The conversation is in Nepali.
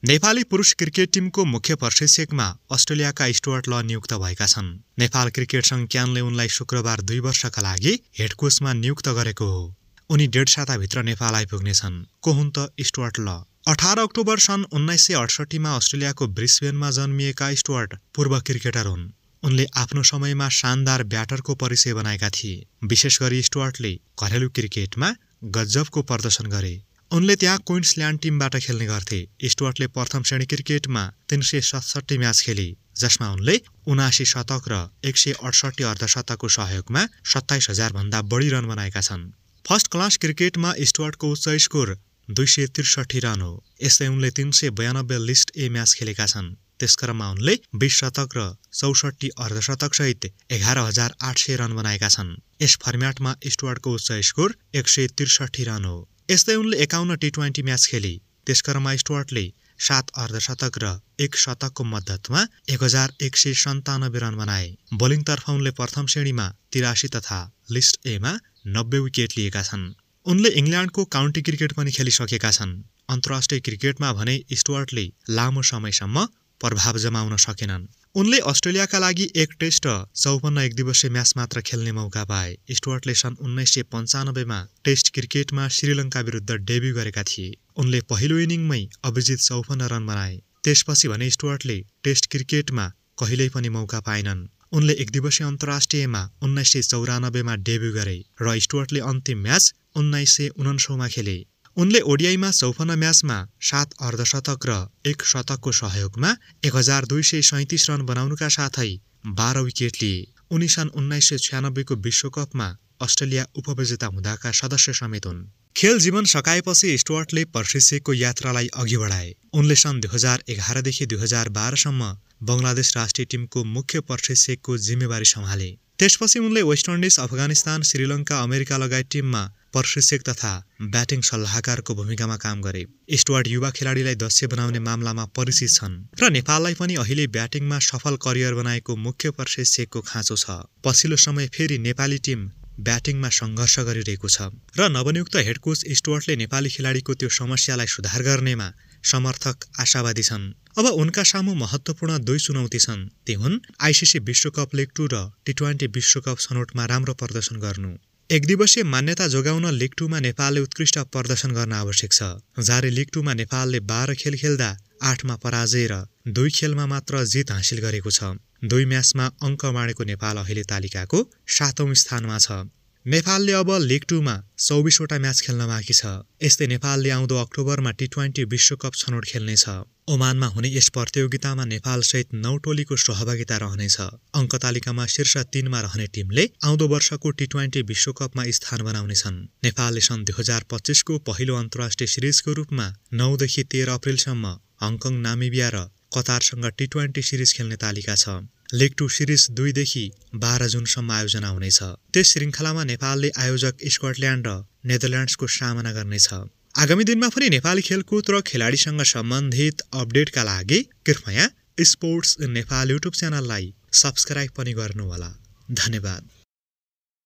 नेपाली पुरुष क्रिकेट टिमको मुख्य प्रशिक्षकमा अस्ट्रेलियाका स्टुअर्ट ल नियुक्त भएका छन्। नेपाल क्रिकेट संघ क्यानले उनलाई शुक्रबार 2 वर्षका लागि हेड कोचमा नियुक्त गरेको हो। उनी 1.5 साताभित्र नेपाल आइपुग्नेछन्। को हुन् त स्टुअर्ट ल? 18 अक्टोबर सन् 1968 मा अस्ट्रेलियाको ब्रिस्बेनमा जन्मिएका स्टुअर्ट पूर्व क्रिकेटर हुन्। उनले आफ्नो समयमा शानदार ब्याटरको परिचय बनाएका थिए। विशेष गरी स्टुअर्टले घरेलु क्रिकेटमा गजबको प्रदर्शन गरे। उनले त्यहाँ क्वीन्सल्यान्ड टिमबाट खेल्ने गर्थे। स्टुअर्टले प्रथम श्रेणी क्रिकेटमा 367 म्याच खेले, जसमा उनले 79 शतक र 168 अर्धशतकको सहयोगमा 27,000 भन्दा बढी रन बनाएका छन्। फर्स्ट क्लास क्रिकेटमा स्टुअर्टको उच्च स्कोर 263 रन हो। यस्तै उनले 392 लिस्ट ए म्याच खेलेका छन्। त्यसक्रममा उनले 20 शतक र 64 अर्धशतक सहित 11,800 रन बनाएका छन्। यस फर्म्याटमा स्टुअर्टको उच्च स्कोर 163 रन हो। यस्तै उनले 51 टी20 म्याच खेले। त्यसक्रममा स्टुअर्टले 7 अर्धशतक र 1 शतकको मद्दतमा 1197 रन बनाए। बोलिङतर्फ उनले प्रथम श्रेणीमा 83 तथा लिस्ट एमा 90 विकेट लिएका छन्। उनले इङ्ल्यान्डको काउन्टी क्रिकेट पनि खेलिसकेका छन्। अन्तर्राष्ट्रिय क्रिकेटमा भने स्टुअर्टले लामो समयसम्म प्रभाव जमाउन सकेनन्। उनले अस्ट्रेलियाका लागि 1 टेस्ट र 54 एकदिवसीय म्याच मात्र खेल्ने मौका पाए। स्टुअर्टले सन् 1995 मा टेस्ट क्रिकेटमा श्रीलङ्का विरुद्ध डेब्यू गरेका थिए। उनले पहिलो इनिङमै अभिजित 54 रन बनाए। त्यसपछि भने स्टुअर्टले टेस्ट क्रिकेटमा कहिल्यै पनि मौका पाएनन्। उनले एकदिवसीय अन्तर्राष्ट्रियमा 1994 मा डेब्यू गरे र स्टुअर्टले अन्तिम म्याच 1999 मा खेले। उनले ओडिआईमा 54 म्याचमा 7 अर्धशतक र 1 शतकको सहयोगमा 1237 रन बनाउनुका साथै 12 विकेट लिए। उनी सन् 1996 को विश्वकपमा अस्ट्रेलिया उपविजेता हुँदाका सदस्य समेत हुन्। खेल जीवन सकाएपछि स्टुअर्टले प्रशिक्षकको यात्रालाई अघि बढाए। उनले सन् 2011 देखि 2012 सम्म बङ्गलादेश राष्ट्रिय टिमको मुख्य प्रशिक्षकको जिम्मेवारी सम्हाले। त्यसपछि उनले West Indies, Afghanistan, Sri Lanka, America लगायत टिममा प्रशिक्षक तथा ब्याटिङ सल्लाहकारको भूमिकामा काम गरे। स्टुअर्ट युवा खेलाडीलाई दक्ष बनाउने मामलामा परिचित छन् र नेपाललाई पनि अहिले ब्याटिङमा सफल करियर बनाएको मुख्य प्रशिक्षकको खाँचो छ। पछिल्लो समय फेरि नेपाली टिम ब्याटिङमा सङ्घर्ष गरिरहेको छ र नवनियुक्त हेड कोच स्टुअर्टले नेपाली खेलाडीको त्यो समस्यालाई सुधार गर्नेमा समर्थक आशावादी छन्। अब उनका सामु महत्त्वपूर्ण 2 चुनौती छन्। ती हुन् आइसिसी विश्वकप लिग 2 र टी20 विश्वकप छनौटमा राम्रो प्रदर्शन गर्नु। एकदिवसीय मान्यता जोगाउन लिग 2 मा नेपालले उत्कृष्ट प्रदर्शन गर्न आवश्यक छ। जारी लिग 2 मा नेपालले 12 खेल खेल्दा 8 मा पराजय र 2 खेलमा मात्र जित हासिल गरेको छ। 2 म्याचमा अङ्क बाँडेको नेपाल अहिले तालिकाको 7औं स्थानमा छ। नेपालले अब लिग 2 मा 24 वटा म्याच खेल्न बाँकी छ। यस्तै नेपालले आउँदो अक्टोबरमा टी20 विश्वकप छनौट खेल्नेछ। ओमानमा हुने यस प्रतियोगितामा नेपालसहित 9 टोलीको सहभागिता रहनेछ। अङ्क तालिकामा शीर्ष 3 मा रहने टिमले आउँदो वर्षको टी20 विश्वकपमा स्थान बनाउनेछन्। नेपालले सन् 2025 को पहिलो अन्तर्राष्ट्रिय सिरिजको रूपमा 9 देखि 13 अप्रिलसम्म हङकङ, नामिबिया र कतारसँग टी20 सिरिज खेल्ने तालिका छ। लिग 2 सिरिज 2 देखि 12 जुनसम्म आयोजना हुनेछ। त्यस श्रृङ्खलामा नेपालले आयोजक स्कटल्यान्ड र नेदरल्यान्ड्सको सामना गर्नेछ। आगामी दिनमा पनि नेपाली खेलकुद र खेलाडीसँग सम्बन्धित अपडेटका लागि कृपया स्पोर्ट्स नेपाल युट्युब च्यानललाई सब्स्क्राइब पनि गर्नुहोला। धन्यवाद।